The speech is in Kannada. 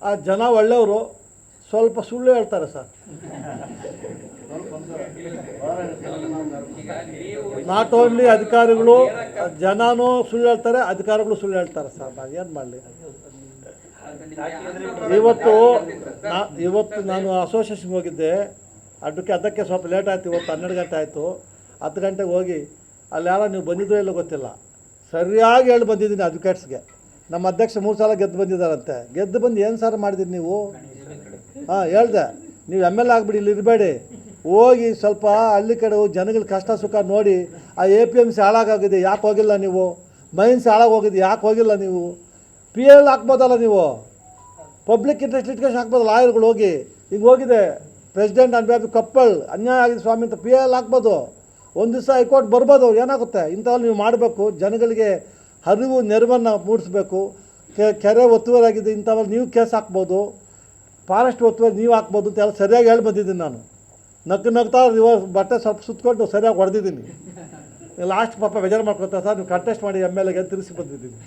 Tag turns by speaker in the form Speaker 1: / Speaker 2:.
Speaker 1: ಆ ಜನ ಒಳ್ಳೆಯವರು, ಸ್ವಲ್ಪ ಸುಳ್ಳು ಹೇಳ್ತಾರೆ ಸರ್. ನಾಟ್ ಓನ್ಲಿ ಅಧಿಕಾರಿಗಳು, ಜನನೂ ಸುಳ್ಳು ಹೇಳ್ತಾರೆ, ಅಧಿಕಾರಿಗಳು ಸುಳ್ಳು ಹೇಳ್ತಾರೆ ಸರ್. ನಾನು ಏನು ಮಾಡಲಿ? ಇವತ್ತು ನಾನು ಅಸೋಸಿಯೇಷನ್ಗೆ ಹೋಗಿದ್ದೆ, ಅದಕ್ಕೆ ಸ್ವಲ್ಪ ಲೇಟ್ ಆಯಿತು. ಇವತ್ತು 12 ಗಂಟೆ ಆಯಿತು. 10 ಗಂಟೆಗೆ ಹೋಗಿ ಅಲ್ಲಿ ಯಾರೋ ನೀವು ಬಂದಿದ್ದೋ ಇಲ್ಲೋ ಗೊತ್ತಿಲ್ಲ, ಸರಿಯಾಗಿ ಹೇಳಿ ಬಂದಿದ್ದೀನಿ ಅಡ್ವೊಕೇಟ್ಸ್ಗೆ. ನಮ್ಮ ಅಧ್ಯಕ್ಷ 3 ಸಲ ಗೆದ್ದು ಬಂದಿದ್ದಾರಂತೆ. ಗೆದ್ದು ಬಂದು ಏನು ಸರ್ ಮಾಡಿದ್ದೀರಿ ನೀವು? ಹೇಳ್ದೆ, ನೀವು MLA ಆಗಿಬಿಡಿ, ಇಲ್ಲಿ ಇರಬೇಡಿ, ಹೋಗಿ ಸ್ವಲ್ಪ ಹಳ್ಳಿ ಕಡೆ ಹೋಗಿ ಜನಗಳ ಕಷ್ಟ ಸುಖ ನೋಡಿ. ಆ APMC ಹಾಳಾಗೋಗಿದೆ, ಯಾಕೆ ಹೋಗಿಲ್ಲ ನೀವು? ಮೈನ್ಸ್ ಹಾಳಾಗೋಗಿದೆ, ಯಾಕೆ ಹೋಗಿಲ್ಲ ನೀವು? PL ಹಾಕ್ಬೋದಲ್ಲ ನೀವು, ಪಬ್ಲಿಕ್ ಇಂಟ್ರೆಸ್ಟ್ ಲಿಟಿಗೇಷನ್ ಹಾಕ್ಬೋದು ಲಾಯರ್ಗಳು ಹೋಗಿ. ಈಗ ಹೋಗಿದೆ ಪ್ರೆಸಿಡೆಂಟ್ ಆನ್ ಬಿಹಾಫ್ ಕಪ್ಪಲ್ ಅನ್ಯಾಯ ಆಗಿದೆ ಸ್ವಾಮಿ ಅಂತ PL ಹಾಕ್ಬೋದು. ಒಂದು ದಿವಸ ಹೈಕೋರ್ಟ್ ಬರ್ಬೋದು, ಏನಾಗುತ್ತೆ? ಇಂಥವ್ರು ನೀವು ಮಾಡಬೇಕು. ಜನಗಳಿಗೆ ಹರಿವು ನೆರವನ್ನು ಮೂಡಿಸ್ಬೇಕು. ಕೆರೆ ಒತ್ತುವರಿಯಾಗಿದೆ, ಇಂಥವ್ರು ನೀವು ಕೇಸ್ ಹಾಕ್ಬೋದು. ಫಾರೆಸ್ಟ್ ಒತ್ತುವರಿ ನೀವು ಹಾಕ್ಬೋದು ಅಂತ ಎಲ್ಲ ಸರಿಯಾಗಿ ಹೇಳಿ ಬಂದಿದ್ದೀನಿ ನಾನು. ನಗ್ತಾ ರಿವರ್ಸ್ ಬಟ್ಟೆ ಸ್ವಲ್ಪ ಸುತ್ತಕೊಂಡು ಸರಿಯಾಗಿ ಹೊಡೆದಿದ್ದೀನಿ. ಲಾಸ್ಟ್ ಪಾಪ ಬೇಜಾರು ಮಾಡ್ಕೊತಾರೆ ಸರ್, ನೀವು ಕಂಟೆಸ್ಟ್ ಮಾಡಿ MLA ಗೆ ತಿರ್ಸಿ ಬಂದಿದ್ದೀನಿ.